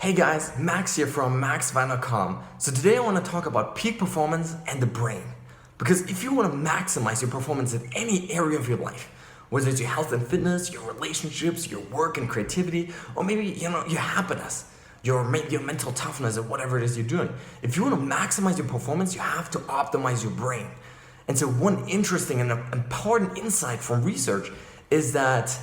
Hey guys, Max here from maxvan.com. So today I want to talk about peak performance and the brain. Because if you want to maximize your performance in any area of your life, whether it's your health and fitness, your relationships, your work and creativity, or maybe your happiness, your mental toughness, or whatever it is you're doing. If you want to maximize your performance, you have to optimize your brain. And so one interesting and important insight from research is that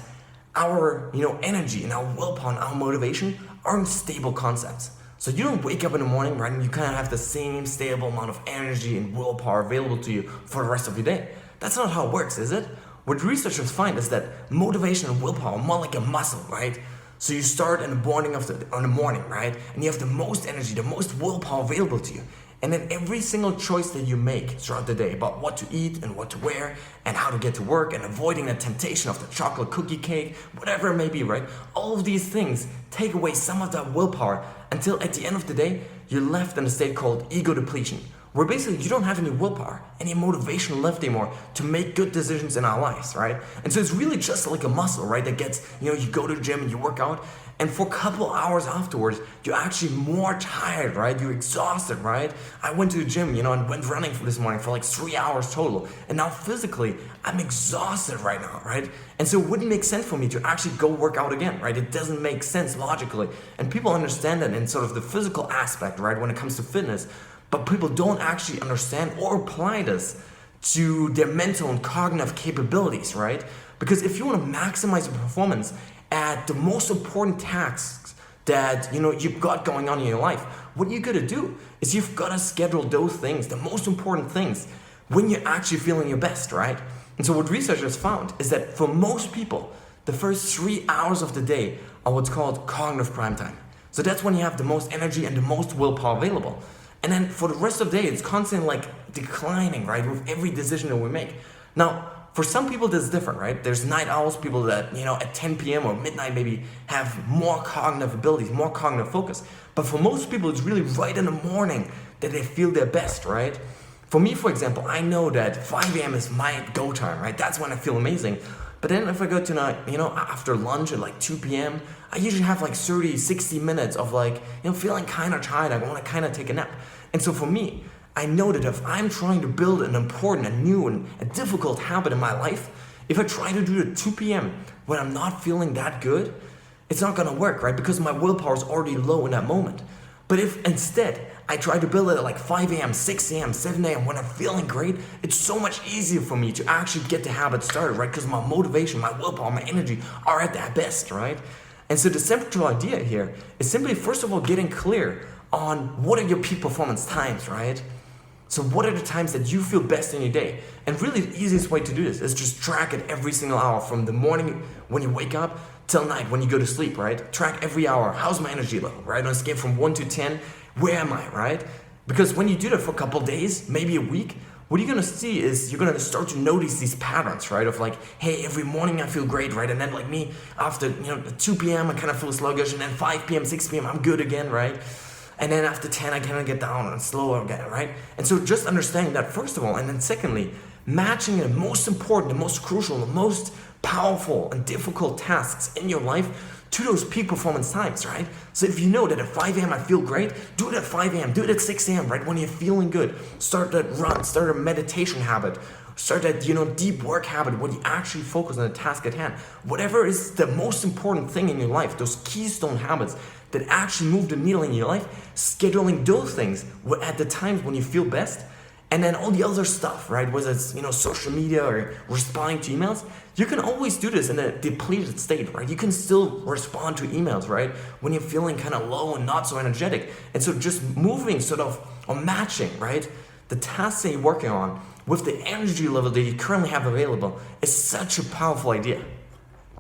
our energy and our willpower and our motivation aren't stable concepts. So you don't wake up in the morning, right, and you kind of have the same stable amount of energy and willpower available to you for the rest of your day. That's not how it works, is it? What researchers find is that motivation and willpower are more like a muscle, right? So you start in the morning, right, and you have the most energy, the most willpower available to you. And then every single choice that you make throughout the day about what to eat and what to wear and how to get to work and avoiding the temptation of the chocolate cookie cake, whatever it may be, right? All of these things take away some of that willpower until at the end of the day, you're left in a state called ego depletion, where basically you don't have any willpower, any motivation left anymore to make good decisions in our lives, right? And so it's really just like a muscle, right? That gets, you go to the gym and you work out, and for a couple hours afterwards, you're actually more tired, right? You're exhausted, right? I went to the gym, and went running for this morning for like 3 hours total. And now physically, I'm exhausted right now, right? And so it wouldn't make sense for me to actually go work out again, right? It doesn't make sense logically. And people understand that in sort of the physical aspect, right? When it comes to fitness, but people don't actually understand or apply this to their mental and cognitive capabilities, right? Because if you want to maximize your performance at the most important tasks that you've got going on in your life, what you gotta do is you've gotta schedule those things, the most important things, when you're actually feeling your best, right? And so what researchers found is that for most people, the first 3 hours of the day are what's called cognitive prime time. So that's when you have the most energy and the most willpower available. And then for the rest of the day, it's constantly declining, right, with every decision that we make. Now, for some people, this is different, right? There's night owls, people that, at 10 p.m. or midnight maybe have more cognitive abilities, more cognitive focus. But for most people, it's really right in the morning that they feel their best, right? For me, for example, I know that 5 a.m. is my go time, right? That's when I feel amazing. But then if I go to, after lunch at 2 p.m., I usually have 30, 60 minutes of feeling kind of tired. I want to kind of take a nap. And so for me, I know that if I'm trying to build an important, a new, and a difficult habit in my life, if I try to do it at 2 p.m. when I'm not feeling that good, it's not going to work, right? Because my willpower is already low in that moment. But if instead I try to build it at 5 a.m., 6 a.m., 7 a.m. when I'm feeling great, it's so much easier for me to actually get the habit started, right? Because my motivation, my willpower, my energy are at their best, right? And so the central idea here is simply, first of all, getting clear on what are your peak performance times, right? So what are the times that you feel best in your day? And really the easiest way to do this is just track it every single hour from the morning when you wake up till night when you go to sleep, right? Track every hour. How's my energy level, right? On a scale from 1 to 10, where am I, right? Because when you do that for a couple of days, maybe a week, what you're going to see is you're going to start to notice these patterns, right? Of hey, every morning I feel great, right? And then me, after 2 p.m. I kind of feel sluggish, and then 5 p.m., 6 p.m. I'm good again, right? And then after 10, I kind of get down and slower again, right? And so just understanding that, first of all, and then secondly, matching the most important, the most crucial, the most powerful and difficult tasks in your life to those peak performance times, right? So if you know that at 5 a.m. I feel great, do it at 5 a.m., do it at 6 a.m., right? When you're feeling good, start that run, start a meditation habit, start that, deep work habit where you actually focus on the task at hand. Whatever is the most important thing in your life, those keystone habits that actually move the needle in your life, scheduling those things at the times when you feel best, and then all the other stuff, right? Whether it's, social media or responding to emails, you can always do this in a depleted state, right? You can still respond to emails, right? When you're feeling kind of low and not so energetic. And so just moving or matching, right? The tasks that you're working on with the energy level that you currently have available is such a powerful idea.